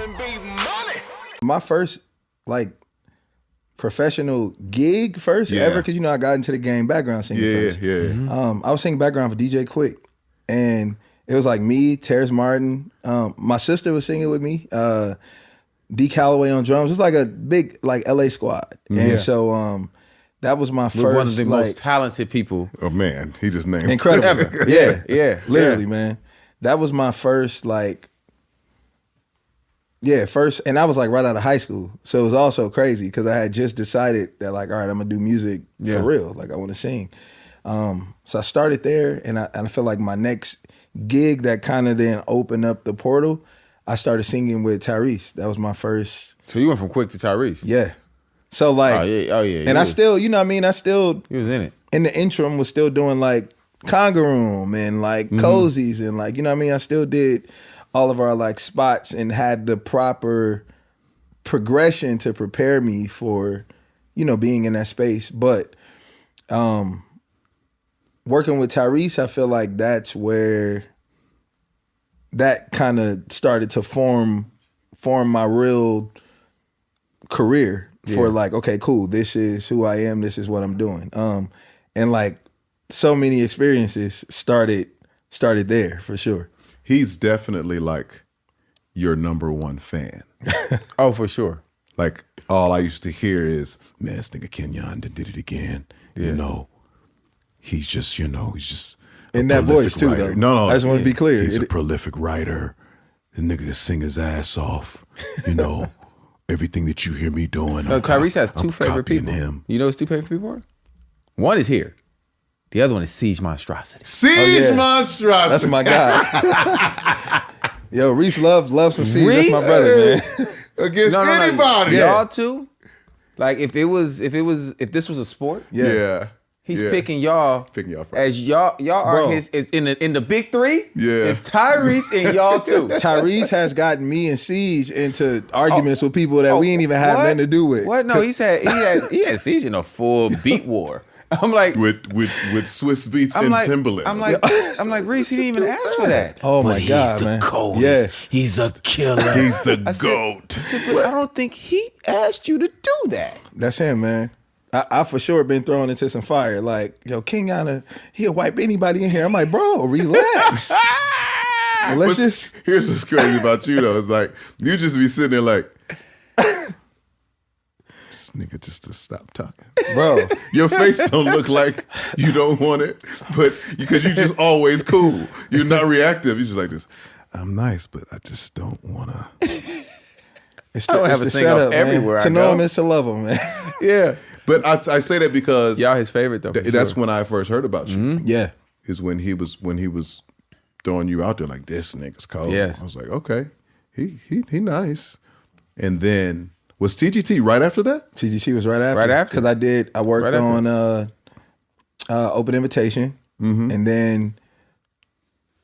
R&B Money. My first like professional gig ever, because I got into the game background singing first. I was singing background for DJ Quick, and it was like me, Terrence Martin, my sister was singing with me, D Calloway on drums. It's like a big like LA squad, and so that was my first. One of the most talented people. Oh man, he just named incredible. Ever. Yeah, literally, man. That was my first first, and I was like right out of high school, so it was also crazy because I had just decided that like, all right, I'm gonna do music for real, like I want to sing. So I started there, and I feel like my next gig that kind of then opened up the portal, I started singing with Tyrese. That was my first. So you went from Quick to Tyrese? Yeah. So like, and I still, I still, he was in it. In the interim, was still doing like Conga Room and like Cozies and like, I still did all of our like spots and had the proper progression to prepare me for, being in that space. But working with Tyrese, I feel like that's where that kind of started to form my real career for like, okay, cool, this is who I am, this is what I'm doing. And like so many experiences started there for sure. He's definitely like your number one fan. Oh, for sure. Like all I used to hear is, man, this nigga Kenyon did it again. He's just, he's just in that voice too, writer. though. No, I just want to be clear. He's a prolific writer. The nigga can sing his ass off. Everything that you hear me doing. No, Tyrese has two favorite people. Him. You know his two favorite people are? One is here. The other one is Siege Monstrosity. Siege Monstrosity. That's my guy. Yo, Reese loves some Siege. Reese? That's my brother, man. Against anybody. No. Y'all two, like if this was a sport, he's picking y'all first. as y'all are his is in the big three. Yeah, it's Tyrese and y'all too. Tyrese has gotten me and Siege into arguments with people that we ain't even have nothing to do with. What? No, he had Siege in a full beat war. I'm like with Swiss Beats and Timberlake. I'm like Reese. He didn't even ask for that. Oh my God, he's the man! coldest. He's a killer. He's the goat. I said, but I don't think he asked you to do that. That's him, man. I for sure been thrown into some fire. Like, yo, Kenyon, he'll wipe anybody in here. I'm like, bro, relax. Here's what's crazy about you though. It's like you just be sitting there like, this nigga just to stop talking, bro. Your face don't look like you don't want it, but because you just always cool. You're not reactive. You're just like this. I'm nice, but I just don't wanna. I don't have a sing up everywhere. To know him is to love him, man. Yeah. But I say that because y'all his favorite though. That's when I first heard about you. Mm-hmm. Yeah, is when he was throwing you out there like this nigga's cold. Yes. I was like, okay, he nice. And then was TGT right after that? TGT was right after. Right after, because I worked on Open Invitation, and then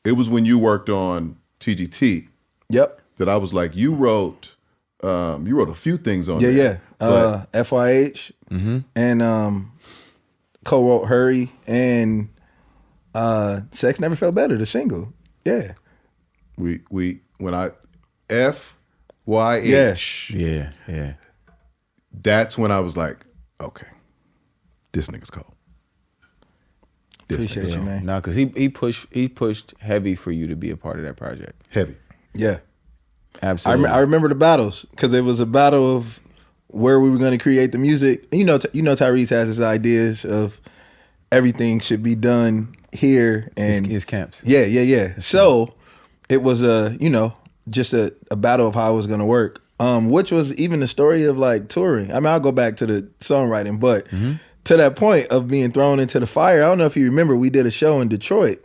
it was when you worked on TGT. Yep. That I was like, you wrote a few things on there. Yeah. FYH and co-wrote Hurry and Sex Never Felt Better, the single. Yeah. When I FYH. Yeah. That's when I was like, okay, this nigga's cold. Appreciate you, man. No, because he pushed heavy for you to be a part of that project. Heavy. Yeah. Absolutely. I remember the battles because it was a battle of where we were going to create the music. Tyrese has his ideas of everything should be done here and his camps. Yeah. So it was just a battle of how it was going to work, which was even the story of like touring. I mean, I'll go back to the songwriting, but to that point of being thrown into the fire, I don't know if you remember, we did a show in Detroit,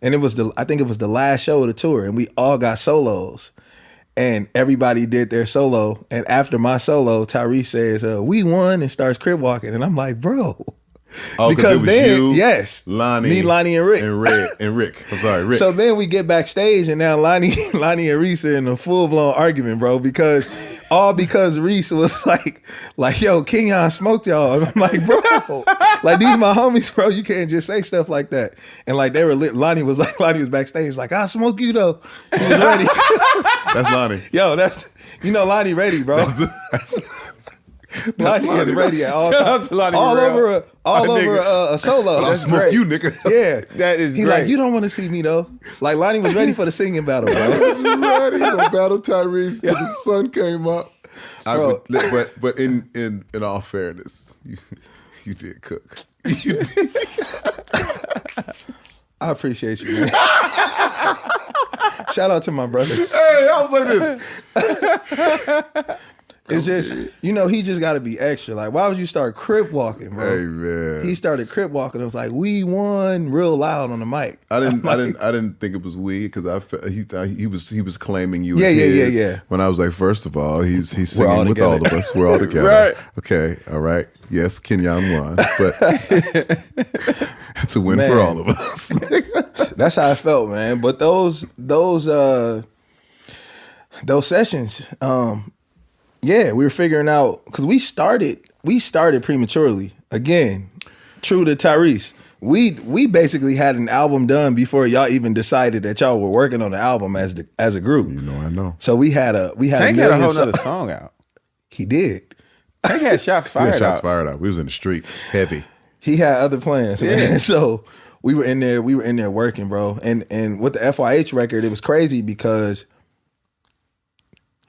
and I think it was the last show of the tour, and we all got solos. And everybody did their solo. And after my solo, Tyrese says, we won, and starts crib walking. And I'm like, bro. Oh, because it was you, yes. Lonnie. Me, Lonnie, and Rick. And Rick. I'm sorry, Rick. So then we get backstage, and now Lonnie and Reese are in a full-blown argument, bro, because Reese was like, yo, Kenyon smoked y'all. And I'm like, bro, Like these my homies, bro. You can't just say stuff like that. And like they were lit. Lonnie was backstage, like, I'll smoke you though. He was ready. That's Lonnie. Yo, Lonnie ready, bro. Lonnie is ready at all times. All over a solo. I'll smoke you, nigga. Yeah, that is He's great. like, you don't want to see me though. Like Lonnie was ready for the singing battle, bro. I was ready to battle Tyrese till the sun came up. But in all fairness, you did cook. You did. I appreciate you, man. Shout out to my brothers. Hey, I was like this. It's just, he just got to be extra. Like, why would you start crip walking, bro? Hey, man. He started crip walking. It was like, we won real loud on the mic. I didn't think it was we because I felt he thought he was claiming you. Yeah. When I was like, first of all, he's singing with all of us. We're all together. Right. Okay. All right. Yes, Kenyon won, but it's a win for all of us. That's how I felt, man. But those sessions, yeah, we were figuring out because we started prematurely. Again, true to Tyrese. We basically had an album done before y'all even decided that y'all were working on the album as a group. I know. So we had a Tank had a whole nother song out. He did. Tank had shots fired out. We was in the streets, heavy. He had other plans, man. So we were in there working, bro. And with the FYH record, it was crazy because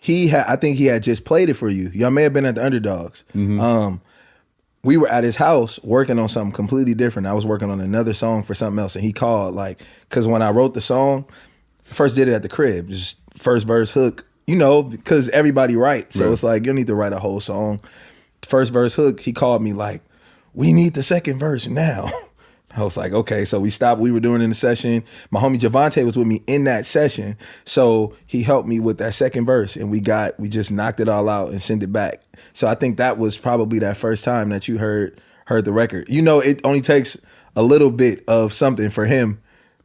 I think he had just played it for you. Y'all may have been at the Underdogs. Mm-hmm. We were at his house working on something completely different. I was working on another song for something else, and he called, like, because when I wrote the song, first did it at the crib, just first verse hook, because everybody writes. So It's like, you don't need to write a whole song. First verse hook, he called me like, we need the second verse now. I was like, okay. So we stopped. We were doing it in the session. My homie Javante was with me in that session. So he helped me with that second verse, and we just knocked it all out and sent it back. So I think that was probably that first time that you heard the record. It only takes a little bit of something for him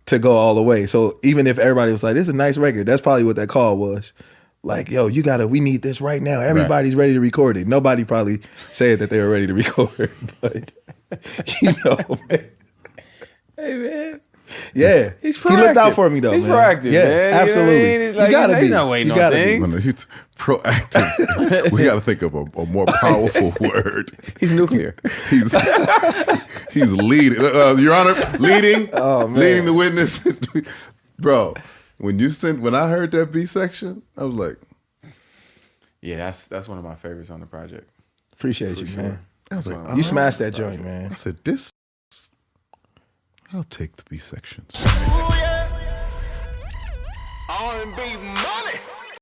to go all the way. So even if everybody was like, this is a nice record, that's probably what that call was. Like, yo, we need this right now. Everybody's ready to record it. Nobody probably said that they were ready to record, but man. Hey, man. Yeah. He looked out for me, though, He's man. proactive, yeah, man. Absolutely. You gotta be. He's not waiting on things. He's proactive. We got to think of a more powerful word. He's nuclear. He's leading. Your Honor, leading. Oh, man. Leading the witness. Bro, when I heard that B section, I was like, yeah, that's one of my favorites on the project. Appreciate you, sure. man. I was like, You smashed that joint, man. I said, I'll take the B sections. Ooh, yeah. R&B Money.